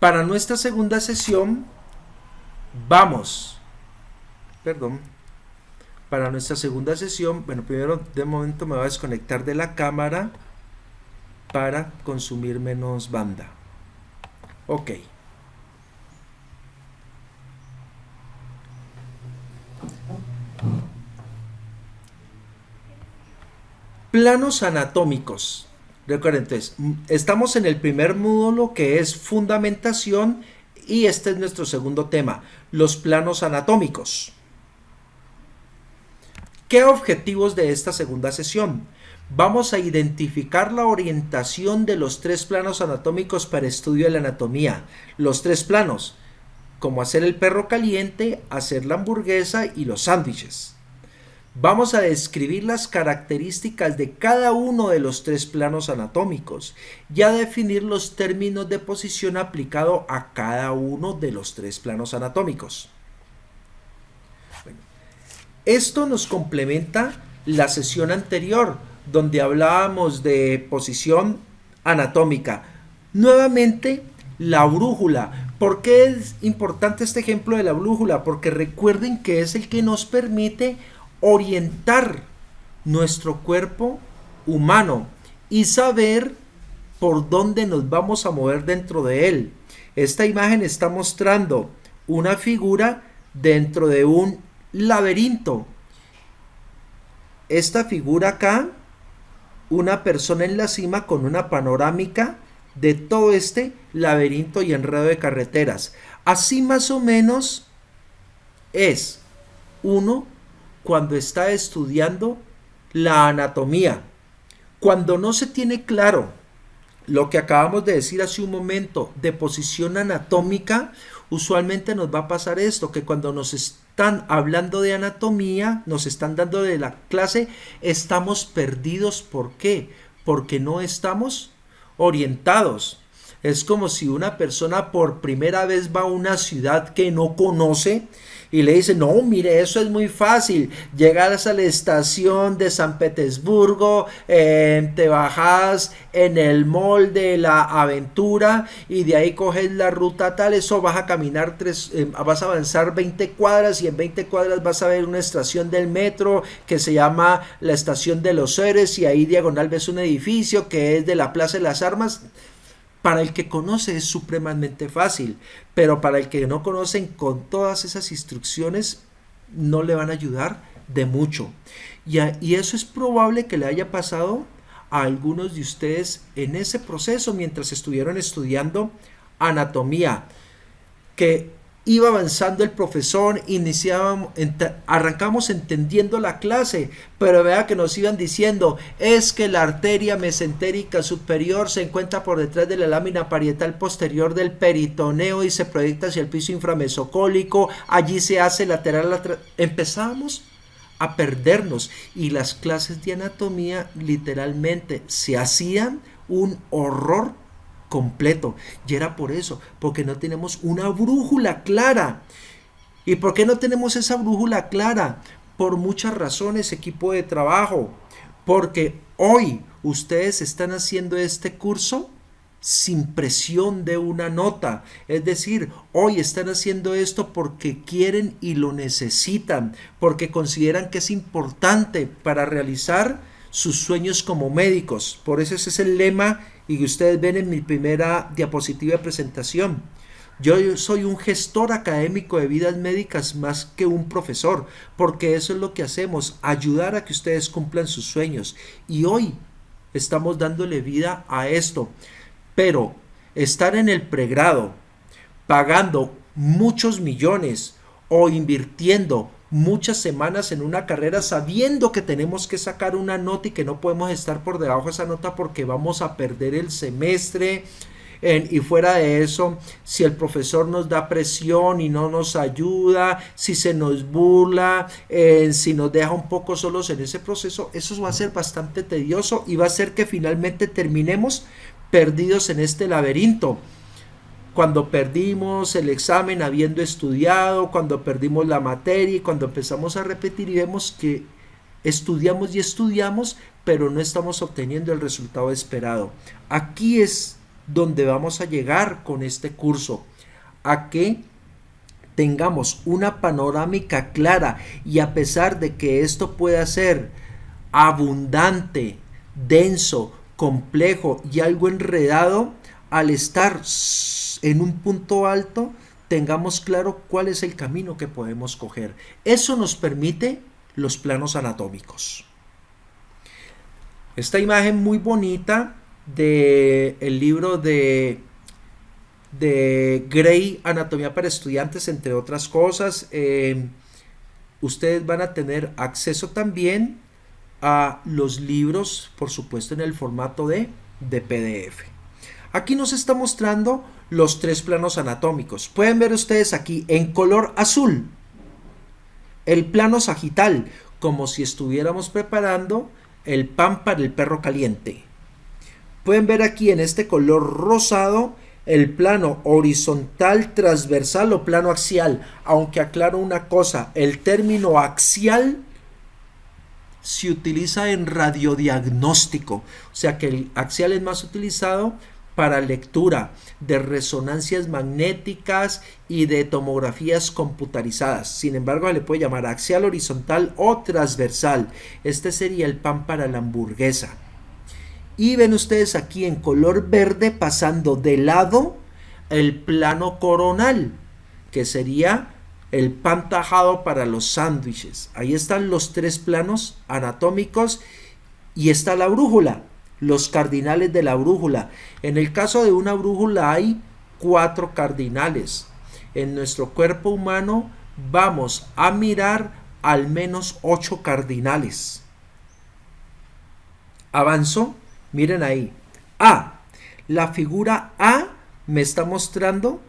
Para nuestra segunda sesión, para nuestra segunda sesión, bueno, primero de momento me voy a desconectar de la cámara para consumir menos banda. Ok. Planos anatómicos. Recuerden, entonces, estamos en el primer módulo que es fundamentación y este es nuestro segundo tema, los planos anatómicos. ¿Qué objetivos de esta segunda sesión? Vamos a identificar la orientación de los tres planos anatómicos para estudio de la anatomía. Los tres planos, como hacer el perro caliente, hacer la hamburguesa y los sándwiches. Vamos a describir las características de cada uno de los tres planos anatómicos y a definir los términos de posición aplicado a cada uno de los tres planos anatómicos. Bueno, esto nos complementa la sesión anterior, donde hablábamos de posición anatómica. Nuevamente, la brújula. ¿Por qué es importante este ejemplo de la brújula? Porque recuerden que es el que nos permite orientar nuestro cuerpo humano y saber por dónde nos vamos a mover dentro de él. Esta imagen está mostrando una figura dentro de un laberinto. Esta figura acá, una persona en la cima con una panorámica de todo este laberinto y enredo de carreteras. Así más o menos es uno cuando está estudiando la anatomía. Cuando no se tiene claro lo que acabamos de decir hace un momento de posición anatómica, usualmente nos va a pasar esto, que cuando nos están hablando de anatomía, nos están dando de la clase, estamos perdidos. ¿Por qué? Porque no estamos orientados. Es como si una persona por primera vez va a una ciudad que no conoce y le dice, no, mire, eso es muy fácil, llegas a la estación de San Petersburgo, te bajas en el mall de la Aventura y de ahí coges la ruta tal, eso vas a caminar vas a avanzar 20 cuadras y en 20 cuadras vas a ver una estación del metro que se llama la Estación de los Héroes y ahí diagonal ves un edificio que es de la Plaza de las Armas. Para el que conoce es supremamente fácil, pero para el que no conocen, con todas esas instrucciones no le van a ayudar de mucho. Y eso es probable que le haya pasado a algunos de ustedes en ese proceso mientras estuvieron estudiando anatomía, que iba avanzando el profesor, arrancamos entendiendo la clase, pero vea que nos iban diciendo, es que la arteria mesentérica superior se encuentra por detrás de la lámina parietal posterior del peritoneo y se proyecta hacia el piso inframesocólico, allí se hace lateral. Empezamos a perdernos y las clases de anatomía literalmente se hacían un horror completo. Y era por eso, porque no tenemos una brújula clara. ¿Y por qué no tenemos esa brújula clara? Por muchas razones, equipo de trabajo. Porque hoy ustedes están haciendo este curso sin presión de una nota. Es decir, hoy están haciendo esto porque quieren y lo necesitan, porque consideran que es importante para realizar sus sueños como médicos. Por eso ese es el lema y que ustedes ven en mi primera diapositiva de presentación. Yo soy un gestor académico de vidas médicas más que un profesor, porque eso es lo que hacemos, ayudar a que ustedes cumplan sus sueños. Y hoy estamos dándole vida a esto. Pero estar en el pregrado, pagando muchos millones o invirtiendo muchas semanas en una carrera sabiendo que tenemos que sacar una nota y que no podemos estar por debajo de esa nota porque vamos a perder el semestre, y fuera de eso, si el profesor nos da presión y no nos ayuda, si se nos burla, si nos deja un poco solos en ese proceso, eso va a ser bastante tedioso y va a hacer que finalmente terminemos perdidos en este laberinto. Cuando perdimos el examen habiendo estudiado, cuando perdimos la materia y cuando empezamos a repetir y vemos que estudiamos y estudiamos, pero no estamos obteniendo el resultado esperado. Aquí es donde vamos a llegar con este curso, a que tengamos una panorámica clara, y a pesar de que esto pueda ser abundante, denso, complejo y algo enredado, al estar en un punto alto, tengamos claro cuál es el camino que podemos coger. Eso nos permite los planos anatómicos. Esta imagen muy bonita del libro de Gray, Anatomía para Estudiantes, entre otras cosas. Ustedes van a tener acceso también a los libros, por supuesto en el formato de PDF. Aquí nos está mostrando los 3 planos anatómicos. Pueden ver ustedes aquí en color azul el plano sagital, como si estuviéramos preparando el pan para el perro caliente. Pueden ver aquí en este color rosado el plano horizontal, transversal o plano axial, aunque aclaro una cosa, el término axial se utiliza en radiodiagnóstico, o sea que el axial es más utilizado para lectura de resonancias magnéticas y de tomografías computarizadas. Sin embargo, se le puede llamar axial, horizontal o transversal. Este sería el pan para la hamburguesa. Y ven ustedes aquí en color verde, pasando de lado, el plano coronal, que sería el pan tajado para los sándwiches. Ahí están los 3 planos anatómicos, y está la brújula, los cardinales de la brújula. En el caso de una brújula hay 4 cardinales. En nuestro cuerpo humano vamos a mirar al menos 8 cardinales. Avanzo, miren ahí. La figura A me está mostrando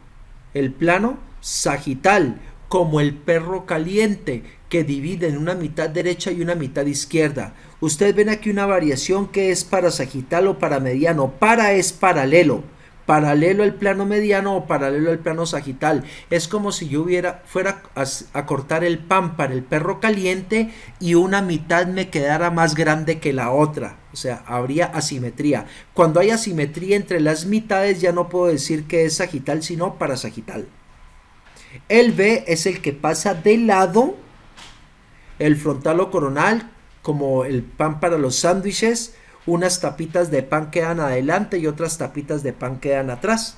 el plano sagital, como el perro caliente, que divide en una mitad derecha y una mitad izquierda. Ustedes ven aquí una variación que es para sagital o para mediano. Para es paralelo al plano mediano o paralelo al plano sagital. Es como si yo fuera a cortar el pan para el perro caliente y una mitad me quedara más grande que la otra. O sea, habría asimetría. Cuando hay asimetría entre las mitades, ya no puedo decir que es sagital, sino parasagital. El B es el que pasa de lado, el frontal o coronal, como el pan para los sándwiches. Unas tapitas de pan quedan adelante y otras tapitas de pan quedan atrás.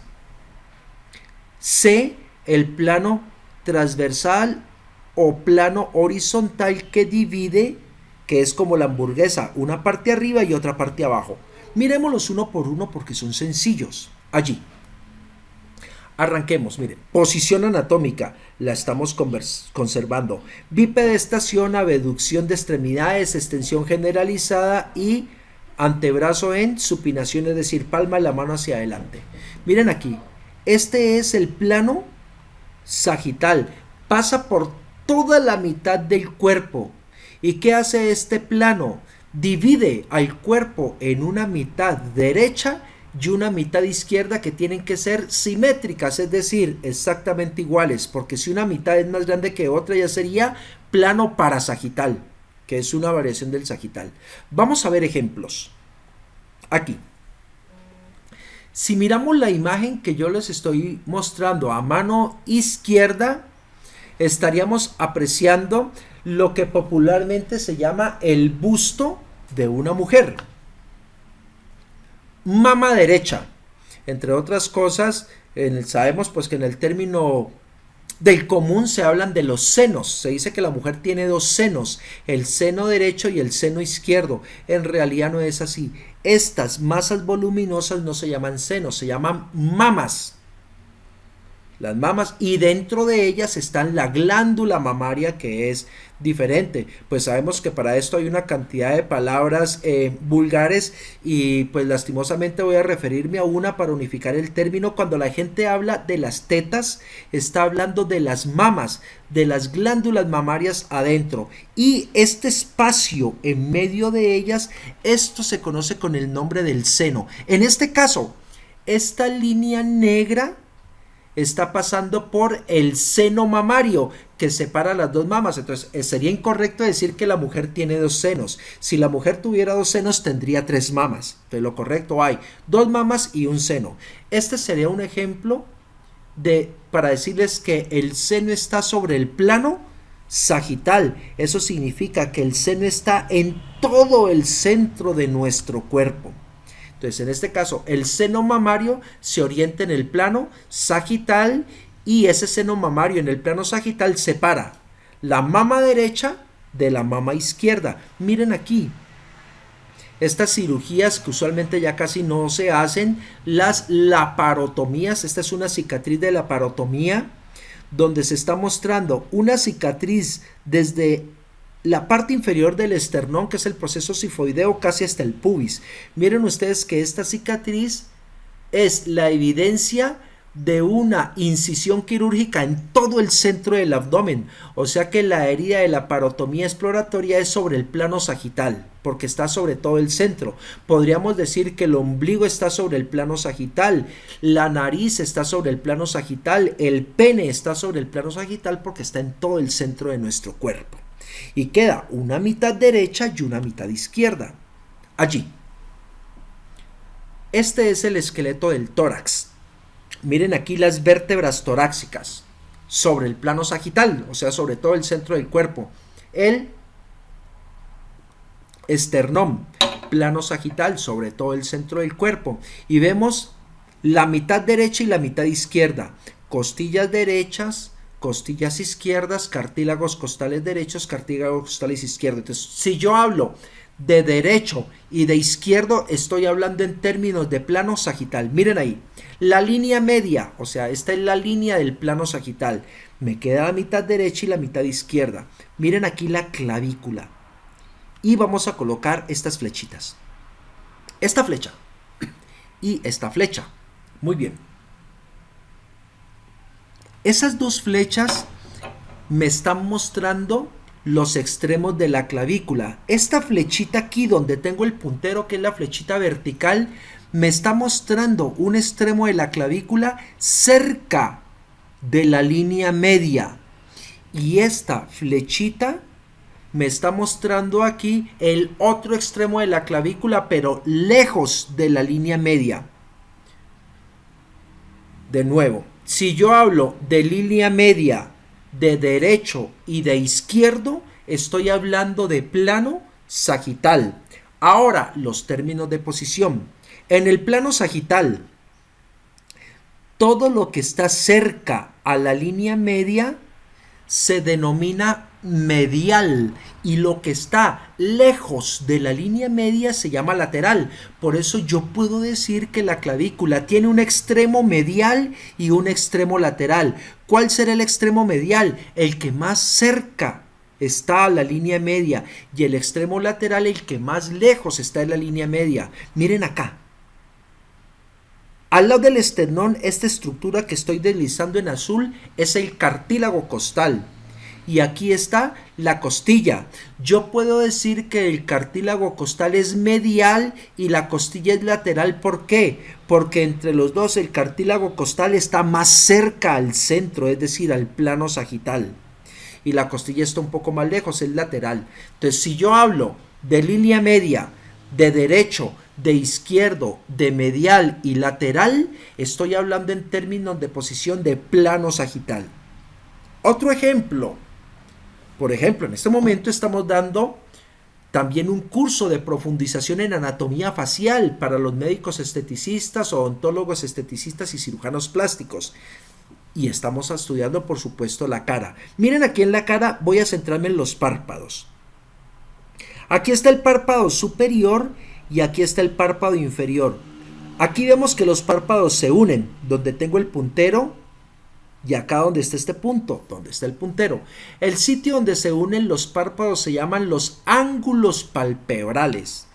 C, el plano transversal o plano horizontal que divide, que es como la hamburguesa, una parte arriba y otra parte abajo. Miremoslos uno por uno porque son sencillos. Allí. Arranquemos, miren. Posición anatómica, la estamos conservando. Bipedestación, abducción de extremidades, extensión generalizada y antebrazo en supinación, es decir, palma de la mano hacia adelante. Miren aquí, este es el plano sagital, pasa por toda la mitad del cuerpo. ¿Y qué hace este plano? Divide al cuerpo en una mitad derecha y una mitad izquierda, que tienen que ser simétricas, es decir, exactamente iguales, porque si una mitad es más grande que otra ya sería plano parasagital, que es una variación del sagital. Vamos a ver ejemplos. Aquí. Si miramos la imagen que yo les estoy mostrando a mano izquierda, estaríamos apreciando lo que popularmente se llama el busto de una mujer. Mama derecha. Entre otras cosas, sabemos pues que en el término del común se hablan de los senos. Se dice que la mujer tiene 2 senos, el seno derecho y el seno izquierdo. En realidad no es así. Estas masas voluminosas no se llaman senos, se llaman mamas. Las mamas, y dentro de ellas están la glándula mamaria, que es diferente. Pues sabemos que para esto hay una cantidad de palabras vulgares, y pues lastimosamente voy a referirme a una para unificar el término. Cuando la gente habla de las tetas, está hablando de las mamas, de las glándulas mamarias adentro, y este espacio en medio de ellas, esto se conoce con el nombre del seno. En este caso, esta línea negra está pasando por el seno mamario que separa las dos mamas. Entonces sería incorrecto decir que la mujer tiene dos senos. Si la mujer tuviera dos senos tendría tres mamas. Entonces lo correcto, hay dos mamas y un seno. Este sería un ejemplo para decirles que el seno está sobre el plano sagital. Eso significa que el seno está en todo el centro de nuestro cuerpo. Entonces, en este caso, el seno mamario se orienta en el plano sagital y ese seno mamario en el plano sagital separa la mama derecha de la mama izquierda. Miren aquí, estas cirugías que usualmente ya casi no se hacen, las laparotomías. Esta es una cicatriz de laparotomía donde se está mostrando una cicatriz desde la parte inferior del esternón, que es el proceso sifoideo, casi hasta el pubis. Miren ustedes que esta cicatriz es la evidencia de una incisión quirúrgica en todo el centro del abdomen. O sea que la herida de la parotomía exploratoria es sobre el plano sagital, porque está sobre todo el centro. Podríamos decir que el ombligo está sobre el plano sagital, la nariz está sobre el plano sagital, el pene está sobre el plano sagital porque está en todo el centro de nuestro cuerpo. Y queda una mitad derecha y una mitad izquierda. Allí. Este es el esqueleto del tórax. Miren aquí las vértebras torácicas sobre el plano sagital, o sea, sobre todo el centro del cuerpo. El esternón, plano sagital, sobre todo el centro del cuerpo. Y vemos la mitad derecha y la mitad izquierda. Costillas derechas, costillas izquierdas, cartílagos costales derechos, cartílagos costales izquierdos. Entonces, si yo hablo de derecho y de izquierdo, estoy hablando en términos de plano sagital. Miren ahí, la línea media, o sea, esta es la línea del plano sagital. Me queda la mitad derecha y la mitad izquierda. Miren aquí la clavícula. Y vamos a colocar estas flechitas. Esta flecha y esta flecha. Muy bien. Esas dos flechas me están mostrando los extremos de la clavícula. Esta flechita aquí donde tengo el puntero, que es la flechita vertical, me está mostrando un extremo de la clavícula cerca de la línea media. Y esta flechita me está mostrando aquí el otro extremo de la clavícula, pero lejos de la línea media. De nuevo, si yo hablo de línea media, de derecho y de izquierdo, estoy hablando de plano sagital. Ahora, los términos de posición. En el plano sagital, todo lo que está cerca a la línea media se denomina medial y lo que está lejos de la línea media se llama lateral. Por eso yo puedo decir que la clavícula tiene un extremo medial y un extremo lateral. ¿Cuál será el extremo medial? El que más cerca está a la línea media, y el extremo lateral el que más lejos está de la línea media. Miren acá. Al lado del esternón, esta estructura que estoy deslizando en azul es el cartílago costal. Y aquí está la costilla. Yo puedo decir que el cartílago costal es medial y la costilla es lateral. ¿Por qué? Porque entre los dos el cartílago costal está más cerca al centro, es decir, al plano sagital. Y la costilla está un poco más lejos, es lateral. Entonces, si yo hablo de línea media, de derecho, de izquierdo, de medial y lateral, estoy hablando en términos de posición de plano sagital. Otro ejemplo. Por ejemplo, en este momento estamos dando también un curso de profundización en anatomía facial para los médicos esteticistas, odontólogos esteticistas y cirujanos plásticos. Y estamos estudiando, por supuesto, la cara. Miren aquí en la cara, voy a centrarme en los párpados. Aquí está el párpado superior y aquí está el párpado inferior. Aquí vemos que los párpados se unen, donde tengo el puntero y acá donde está este punto, donde está el puntero. El sitio donde se unen los párpados se llaman los ángulos palpebrales.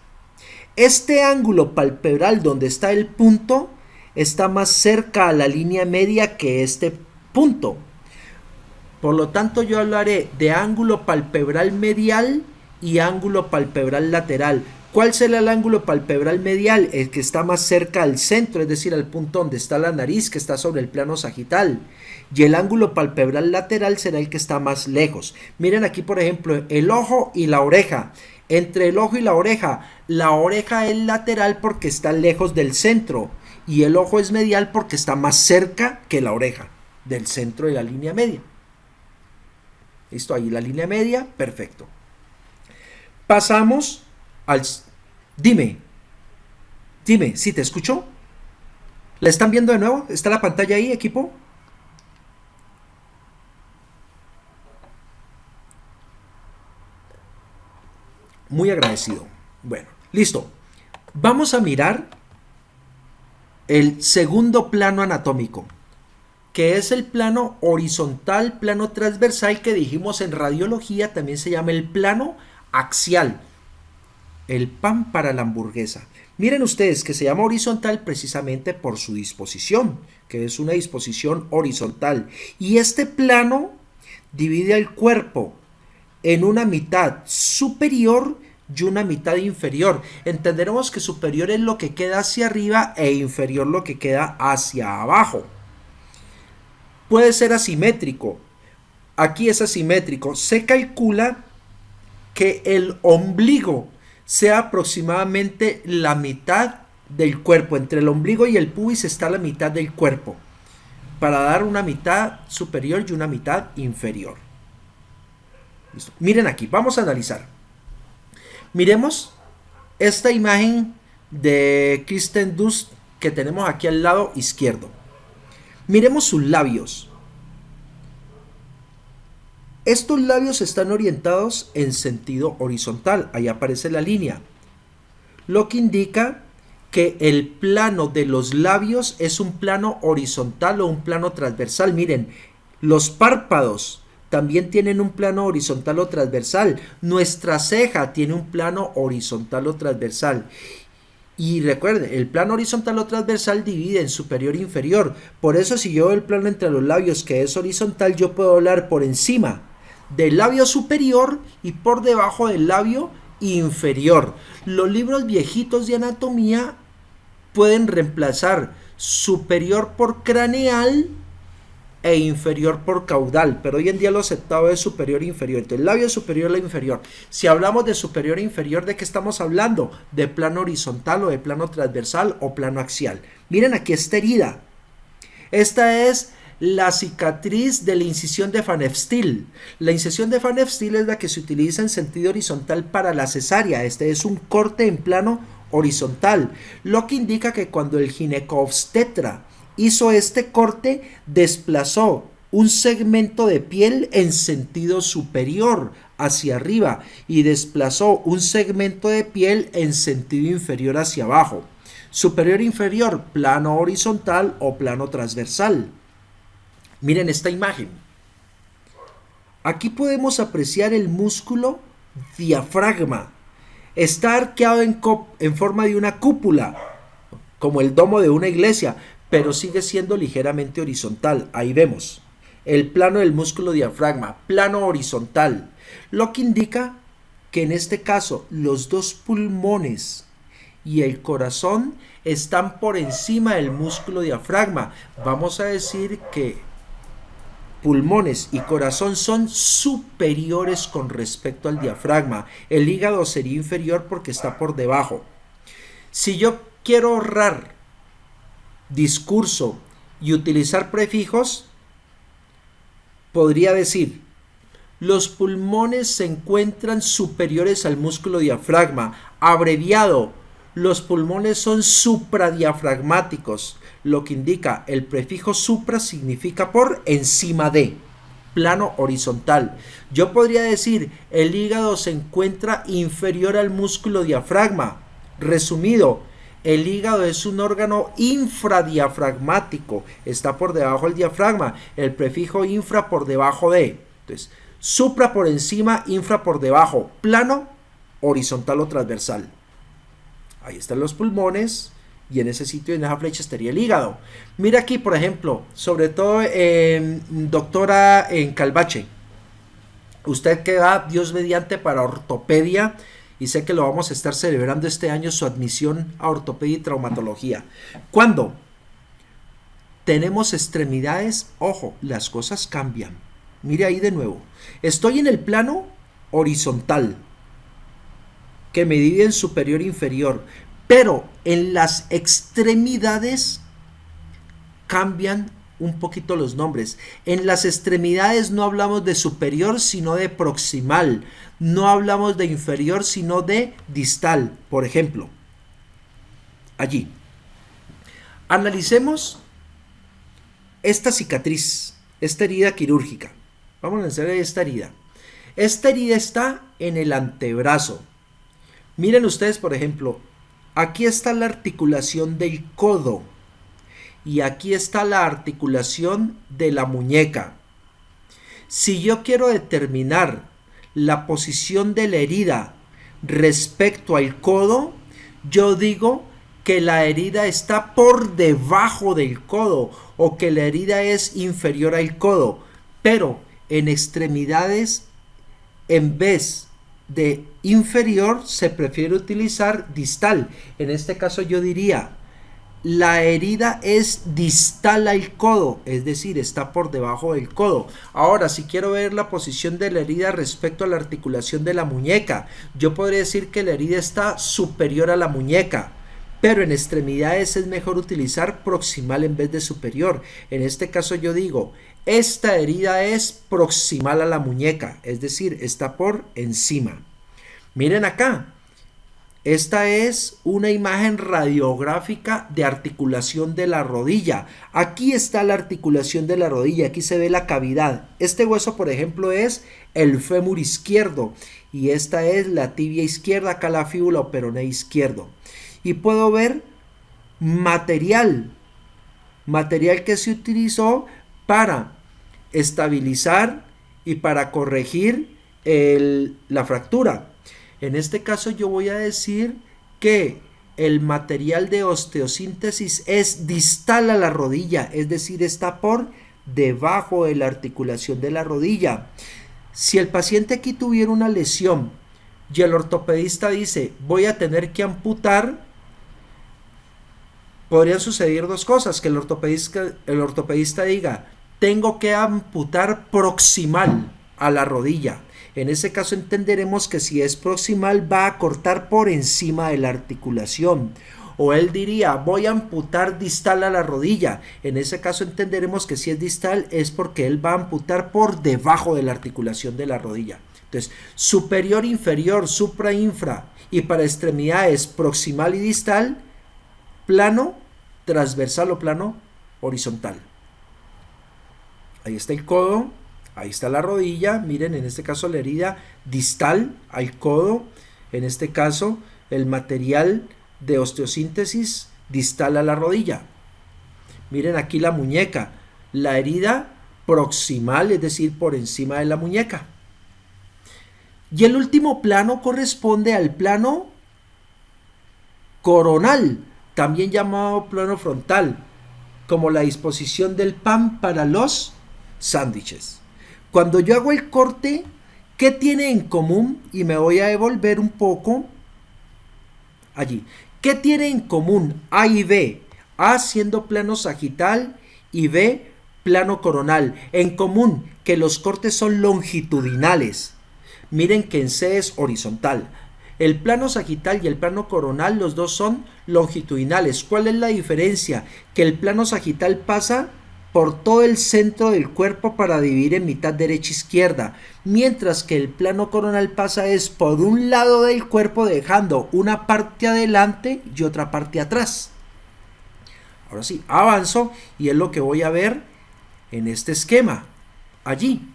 Este ángulo palpebral donde está el punto está más cerca a la línea media que este punto. Por lo tanto, yo hablaré de ángulo palpebral medial y ángulo palpebral lateral. ¿Cuál será el ángulo palpebral medial? El que está más cerca al centro, es decir, al punto donde está la nariz, que está sobre el plano sagital. Y el ángulo palpebral lateral será el que está más lejos. Miren aquí, por ejemplo, el ojo y la oreja. Entre el ojo y la oreja es lateral porque está lejos del centro. Y el ojo es medial porque está más cerca que la oreja del centro de la línea media. ¿Listo? Ahí la línea media, perfecto. Pasamos al... Dime, ¿sí te escucho? ¿La están viendo de nuevo? ¿Está la pantalla ahí, equipo? Muy agradecido. Bueno, listo. Vamos a mirar el segundo plano anatómico, que es el plano horizontal, plano transversal, que dijimos en radiología también se llama el plano axial. El pan para la hamburguesa. Miren ustedes que se llama horizontal precisamente por su disposición, que es una disposición horizontal. Y este plano divide el cuerpo en una mitad superior y una mitad inferior. Entenderemos que superior es lo que queda hacia arriba e inferior lo que queda hacia abajo. Puede ser asimétrico. Aquí es asimétrico. Se calcula que el ombligo sea aproximadamente la mitad del cuerpo. Entre el ombligo y el pubis está la mitad del cuerpo, para dar una mitad superior y una mitad inferior. ¿Listo? Miren aquí, vamos a analizar. Miremos esta imagen de Kirsten Dunst que tenemos aquí al lado izquierdo. Miremos sus labios. Estos labios están orientados en sentido horizontal, ahí aparece la línea, lo que indica que el plano de los labios es un plano horizontal o un plano transversal. Miren, los párpados también tienen un plano horizontal o transversal, nuestra ceja tiene un plano horizontal o transversal. Y recuerden, el plano horizontal o transversal divide en superior e inferior. Por eso si yo veo el plano entre los labios que es horizontal, yo puedo hablar por encima del labio superior y por debajo del labio inferior. Los libros viejitos de anatomía pueden reemplazar superior por craneal e inferior por caudal, pero hoy en día lo aceptado es superior e inferior. Entonces, labio superior e inferior. Si hablamos de superior e inferior, ¿de qué estamos hablando? ¿De plano horizontal o de plano transversal o plano axial? Miren aquí esta herida. Esta es la cicatriz de la incisión de Van Efstil. La incisión de Van Efstil es la que se utiliza en sentido horizontal para la cesárea. Este es un corte en plano horizontal, lo que indica que cuando el ginecobstetra hizo este corte, desplazó un segmento de piel en sentido superior hacia arriba y desplazó un segmento de piel en sentido inferior hacia abajo. Superior e inferior, plano horizontal o plano transversal. Miren esta imagen. Aquí podemos apreciar el músculo diafragma. Está arqueado en forma de una cúpula, como el domo de una iglesia, pero sigue siendo ligeramente horizontal. Ahí vemos el plano del músculo diafragma, plano horizontal, lo que indica que en este caso los dos pulmones y el corazón están por encima del músculo diafragma. Vamos a decir que pulmones y corazón son superiores con respecto al diafragma. El hígado sería inferior porque está por debajo. Si yo quiero ahorrar discurso y utilizar prefijos, podría decir: los pulmones se encuentran superiores al músculo diafragma. Abreviado, los pulmones son supradiafragmáticos, lo que indica el prefijo supra significa por encima de, plano horizontal. Yo podría decir: el hígado se encuentra inferior al músculo diafragma. Resumido, el hígado es un órgano infradiafragmático, está por debajo del diafragma, el prefijo infra por debajo de. Entonces, supra por encima, infra por debajo, plano horizontal o transversal. Ahí están los pulmones y en ese sitio, en esa flecha, estaría el hígado. Mira aquí, por ejemplo, sobre todo doctora en Calvache, usted que va, Dios mediante, para ortopedia y sé que lo vamos a estar celebrando este año, su admisión a ortopedia y traumatología. Cuando tenemos extremidades, ojo, las cosas cambian. Mire ahí de nuevo. Estoy en el plano horizontal, que me divide en superior e inferior, pero en las extremidades cambian un poquito los nombres. En las extremidades no hablamos de superior, sino de proximal. No hablamos de inferior, sino de distal. Por ejemplo, allí. Analicemos esta cicatriz, esta herida quirúrgica. Vamos a hacer esta herida. Esta herida está en el antebrazo. Miren ustedes, por ejemplo, aquí está la articulación del codo y aquí está la articulación de la muñeca. Si yo quiero determinar la posición de la herida respecto al codo, yo digo que la herida está por debajo del codo o que la herida es inferior al codo, pero en extremidades, en vez de inferior, se prefiere utilizar distal. En este caso yo diría, la herida es distal al codo, es decir, está por debajo del codo. Ahora, si quiero ver la posición de la herida respecto a la articulación de la muñeca, yo podría decir que la herida está superior a la muñeca, pero en extremidades es mejor utilizar proximal en vez de superior. En este caso yo digo, esta herida es proximal a la muñeca, es decir, está por encima. Miren acá. Esta es una imagen radiográfica de articulación de la rodilla. Aquí está la articulación de la rodilla, aquí se ve la cavidad. Este hueso, por ejemplo, es el fémur izquierdo y esta es la tibia izquierda, acá la fíbula o peroné izquierdo. Y puedo ver material que se utilizó para estabilizar y para corregir la fractura. En este caso yo voy a decir que el material de osteosíntesis es distal a la rodilla, es decir, está por debajo de la articulación de la rodilla. Si el paciente aquí tuviera una lesión y el ortopedista dice voy a tener que amputar, podrían suceder dos cosas, que el ortopedista diga tengo que amputar proximal a la rodilla. En ese caso entenderemos que si es proximal va a cortar por encima de la articulación. O él diría voy a amputar distal a la rodilla. En ese caso entenderemos que si es distal es porque él va a amputar por debajo de la articulación de la rodilla. Entonces, superior, inferior, supra, infra y para extremidades proximal y distal, plano transversal o plano horizontal. Ahí está el codo. Ahí está la rodilla, miren, en este caso la herida distal al codo, en este caso el material de osteosíntesis distal a la rodilla. Miren aquí la muñeca, la herida proximal, es decir, por encima de la muñeca. Y el último plano corresponde al plano coronal, también llamado plano frontal, como la disposición del pan para los sándwiches. Cuando yo hago el corte, ¿qué tiene en común? Y me voy a devolver un poco allí. ¿Qué tiene en común A y B? A siendo plano sagital y B plano coronal. En común que los cortes son longitudinales. Miren que en C es horizontal. El plano sagital y el plano coronal, los dos son longitudinales. ¿Cuál es la diferencia? Que el plano sagital pasa por todo el centro del cuerpo para dividir en mitad derecha e izquierda, mientras que el plano coronal pasa es por un lado del cuerpo dejando una parte adelante y otra parte atrás. Ahora sí, avanzo y es lo que voy a ver en este esquema. Allí,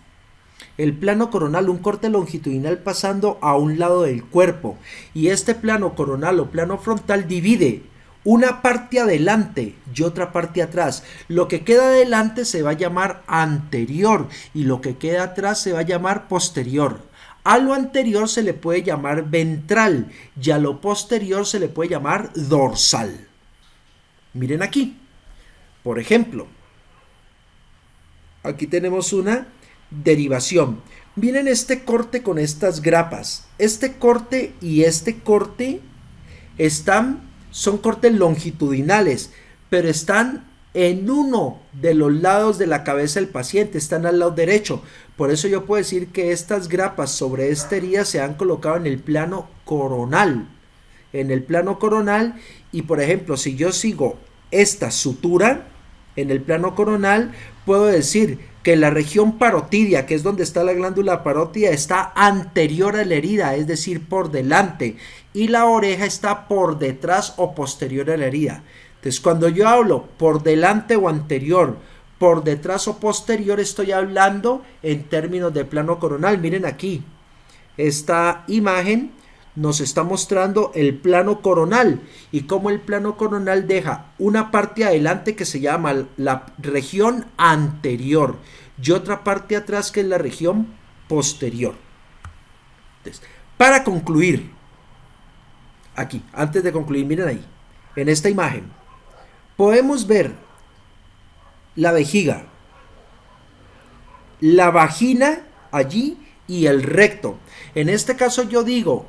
el plano coronal, un corte longitudinal pasando a un lado del cuerpo, y este plano coronal o plano frontal divide una parte adelante y otra parte atrás. Lo que queda adelante se va a llamar anterior y lo que queda atrás se va a llamar posterior. A lo anterior se le puede llamar ventral y a lo posterior se le puede llamar dorsal. Miren aquí, por ejemplo, aquí tenemos una Derivación. Miren este corte con estas grapas. Este corte y este corte son cortes longitudinales, pero están en uno de los lados de la cabeza del paciente, están al lado derecho. Por eso yo puedo decir que estas grapas sobre esta herida se han colocado en el plano coronal. En el plano coronal, y por ejemplo, si yo sigo esta sutura en el plano coronal, puedo decir que la región parotidia, que es donde está la glándula parótida, está anterior a la herida, es decir, por delante, y la oreja está por detrás o posterior a la herida. Entonces, cuando yo hablo por delante o anterior, por detrás o posterior, estoy hablando en términos de plano coronal. Miren aquí, esta imagen nos está mostrando el plano coronal y cómo el plano coronal deja una parte adelante que se llama la región anterior y otra parte atrás que es la región posterior. Entonces, para concluir, aquí, antes de concluir, miren ahí, en esta imagen, podemos ver la vejiga, la vagina allí y el recto. En este caso yo digo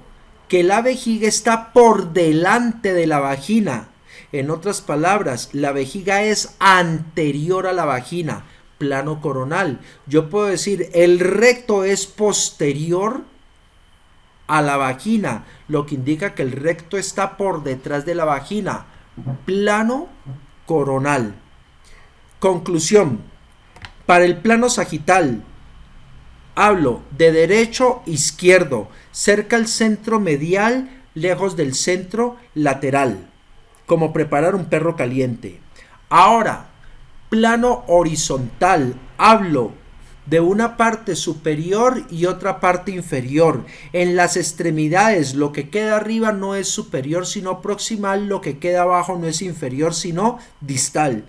que la vejiga está por delante de la vagina. En otras palabras, la vejiga es anterior a la vagina, plano coronal. Yo puedo decir, el recto es posterior a la vagina, lo que indica que el recto está por detrás de la vagina, plano coronal. Conclusión, para el plano sagital, hablo de derecho, izquierdo, cerca al centro medial, lejos del centro lateral, como preparar un perro caliente. Ahora, plano horizontal, hablo de una parte superior y otra parte inferior. En las extremidades, lo que queda arriba no es superior sino proximal, lo que queda abajo no es inferior sino distal,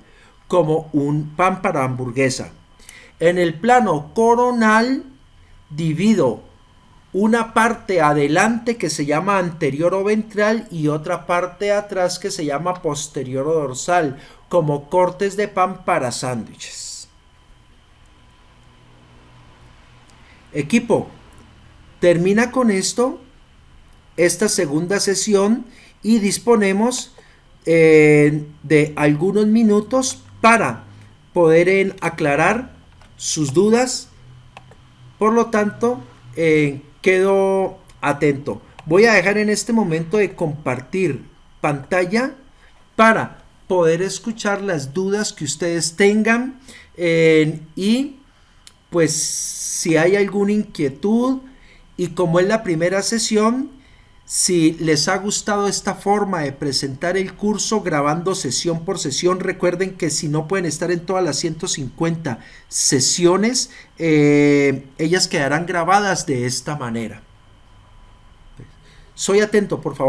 como un pan para hamburguesa. En el plano coronal, divido una parte adelante que se llama anterior o ventral y otra parte atrás que se llama posterior o dorsal, como cortes de pan para sándwiches. Equipo, termina con esto esta segunda sesión y disponemos de algunos minutos para poder aclarar sus dudas. Por lo tanto, quedo atento. Voy a dejar en este momento de compartir pantalla para poder escuchar las dudas que ustedes tengan y pues si hay alguna inquietud, y como es la primera sesión, si les ha gustado esta forma de presentar el curso grabando sesión por sesión, recuerden que si no pueden estar en todas las 150 sesiones, ellas quedarán grabadas de esta manera. Soy atento, por favor.